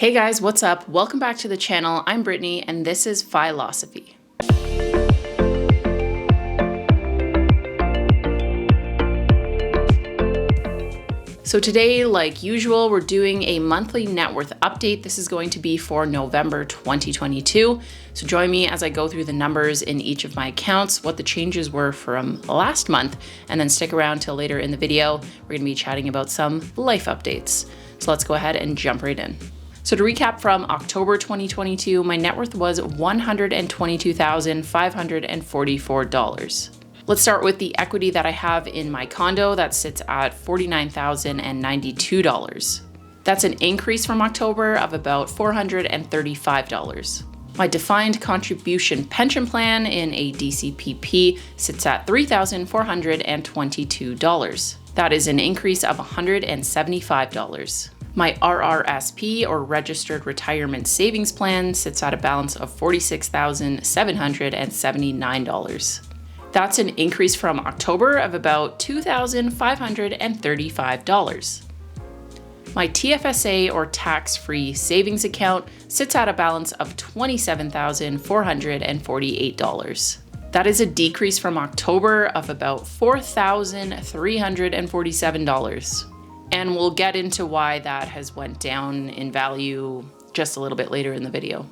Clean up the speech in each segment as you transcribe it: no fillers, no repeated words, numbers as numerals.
Hey guys, what's up? Welcome back to the channel. I'm Brittany and this is Philosophy. So today, like usual, we're doing a monthly net worth update. This is going to be for November 2022. So join me as I go through the numbers in each of my accounts, what the changes were from last month, and then stick around till later in the video. We're gonna be chatting about some life updates. So let's go ahead and jump right in. So to recap from October 2022, my net worth was $122,544. Let's start with the equity that I have in my condo that sits at $49,092. That's an increase from October of about $435. My defined contribution pension plan in a DCPP sits at $3,422. That is an increase of $175. My RRSP, or Registered Retirement Savings Plan, sits at a balance of $46,779. That's an increase from October of about $2,535. My TFSA, or tax-free savings account, sits at a balance of $27,448. That is a decrease from October of about $4,347. And we'll get into why that has went down in value just a little bit later in the video.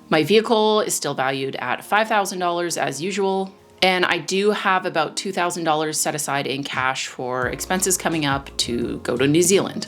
My vehicle is still valued at $5,000 as usual. And I do have about $2,000 set aside in cash for expenses coming up to go to New Zealand.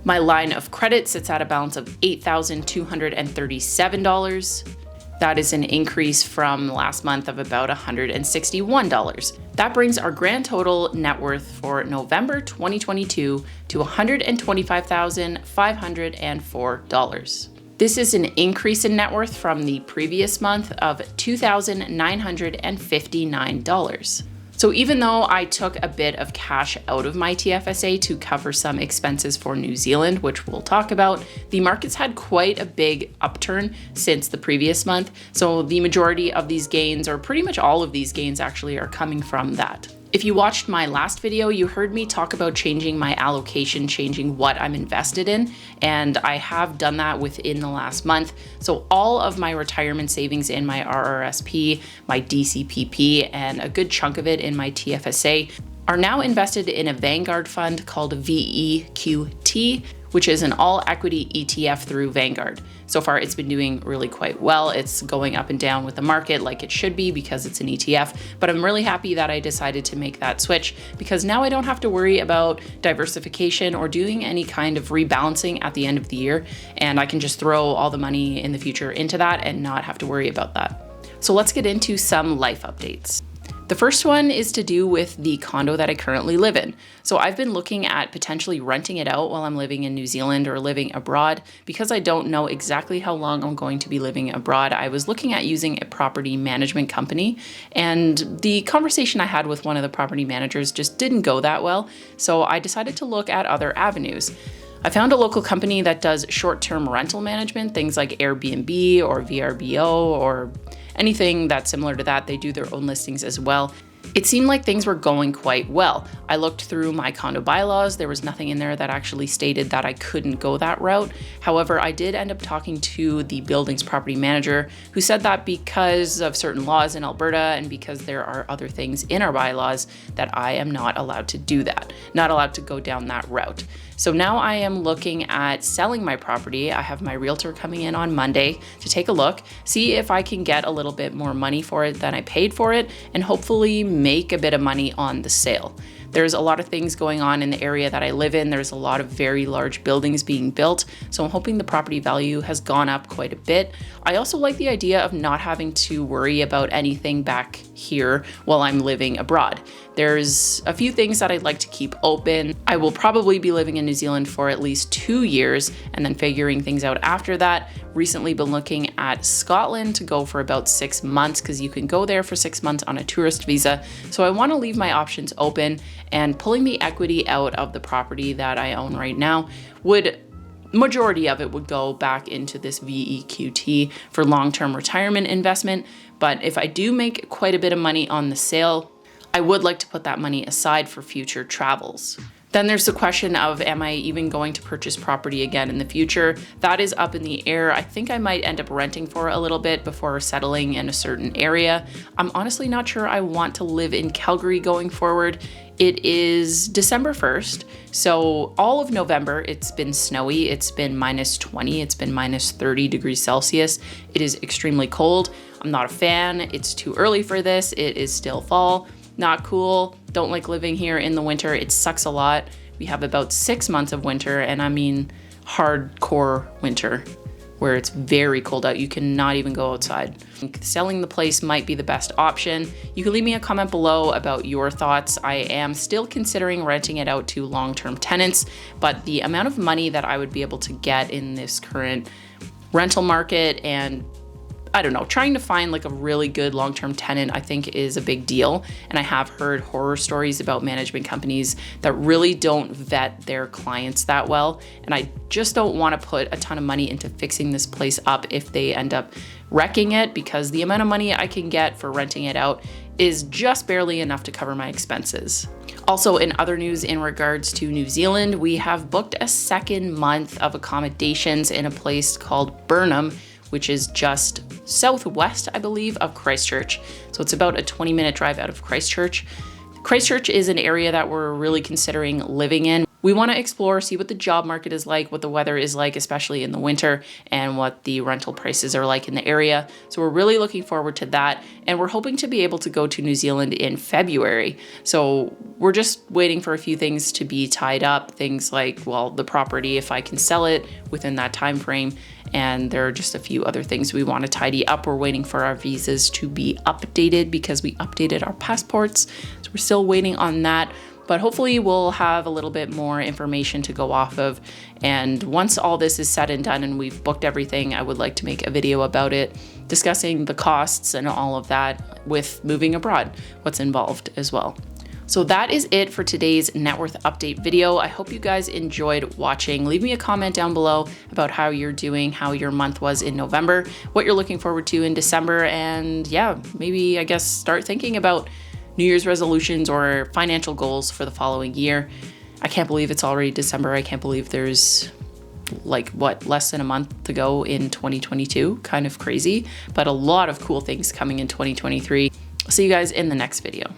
My line of credit sits at a balance of $8,237. That is an increase from last month of about $161. That brings our grand total net worth for November 2022 to $125,504. This is an increase in net worth from the previous month of $2,959. So even though I took a bit of cash out of my TFSA to cover some expenses for New Zealand, which we'll talk about, the markets had quite a big upturn since the previous month. So the majority of these gains, or pretty much all of these gains actually, are coming from that. If you watched my last video, you heard me talk about changing my allocation, changing what I'm invested in, and I have done that within the last month. So all of my retirement savings in my RRSP, my DCPP, and a good chunk of it in my TFSA are now invested in a Vanguard fund called VEQT, which is an all equity ETF through Vanguard. So far, it's been doing really quite well. It's going up and down with the market like it should be because it's an ETF, but I'm really happy that I decided to make that switch because now I don't have to worry about diversification or doing any kind of rebalancing at the end of the year. And I can just throw all the money in the future into that and not have to worry about that. So let's get into some life updates. The first one is to do with the condo that I currently live in. So I've been looking at potentially renting it out while I'm living in New Zealand or living abroad. Because I don't know exactly how long I'm going to be living abroad, I was looking at using a property management company, and the conversation I had with one of the property managers just didn't go that well. So I decided to look at other avenues. I found a local company that does short-term rental management, things like Airbnb or VRBO or anything that's similar to that. They do their own listings as well. It seemed like things were going quite well. I looked through my condo bylaws. There was nothing in there that actually stated that I couldn't go that route. However, I did end up talking to the building's property manager, who said that because of certain laws in Alberta and because there are other things in our bylaws that I am not allowed to do that, not allowed to go down that route. So now I am looking at selling my property. I have my realtor coming in on Monday to take a look, see if I can get a little bit more money for it than I paid for it, and hopefully make a bit of money on the sale. There's a lot of things going on in the area that I live in. There's a lot of very large buildings being built, so I'm hoping the property value has gone up quite a bit. I also like the idea of not having to worry about anything back here while I'm living abroad. There's a few things that I'd like to keep open. I will probably be living in New Zealand for at least 2 years and then figuring things out after that. Recently been looking at Scotland to go for about 6 months because you can go there for 6 months on a tourist visa. So I want to leave my options open, and pulling the equity out of the property that I own right now majority of it would go back into this VEQT for long-term retirement investment. But if I do make quite a bit of money on the sale, I would like to put that money aside for future travels. Then there's the question of, am I even going to purchase property again in the future? That is up in the air. I think I might end up renting for a little bit before settling in a certain area. I'm honestly not sure I want to live in Calgary going forward. It is December 1st, so all of November it's been snowy. It's been -20, it's been -30 degrees Celsius. It is extremely cold. I'm not a fan. It's too early for this. It is still fall. Not cool. Don't like living here in the winter. It sucks a lot. We have about 6 months of winter, and I mean hardcore winter where it's very cold out. You cannot even go outside. Selling the place might be the best option. You can leave me a comment below about your thoughts. I am still considering renting it out to long-term tenants, but the amount of money that I would be able to get in this current rental market, and I don't know, trying to find like a really good long-term tenant, I think is a big deal. And I have heard horror stories about management companies that really don't vet their clients that well. And I just don't want to put a ton of money into fixing this place up if they end up wrecking it, because the amount of money I can get for renting it out is just barely enough to cover my expenses. Also, in other news in regards to New Zealand, we have booked a second month of accommodations in a place called Burnham, which is just southwest, I believe, of Christchurch. So it's about a 20-minute drive out of Christchurch. Christchurch is an area that we're really considering living in. We want to explore, see what the job market is like, what the weather is like, especially in the winter, and what the rental prices are like in the area. So we're really looking forward to that. And we're hoping to be able to go to New Zealand in February. So we're just waiting for a few things to be tied up. Things like, well, the property, if I can sell it within that time frame. And there are just a few other things we want to tidy up. We're waiting for our visas to be updated because we updated our passports. So we're still waiting on that. But hopefully we'll have a little bit more information to go off of. And once all this is said and done and we've booked everything, I would like to make a video about it, discussing the costs and all of that with moving abroad, what's involved as well. So that is it for today's net worth update video. I hope you guys enjoyed watching. Leave me a comment down below about how you're doing, how your month was in November, what you're looking forward to in December, and yeah, maybe I guess start thinking about New Year's resolutions or financial goals for the following year. I can't believe it's already December. I can't believe there's like less than a month to go in 2022. Kind of crazy, but a lot of cool things coming in 2023. I'll see you guys in the next video.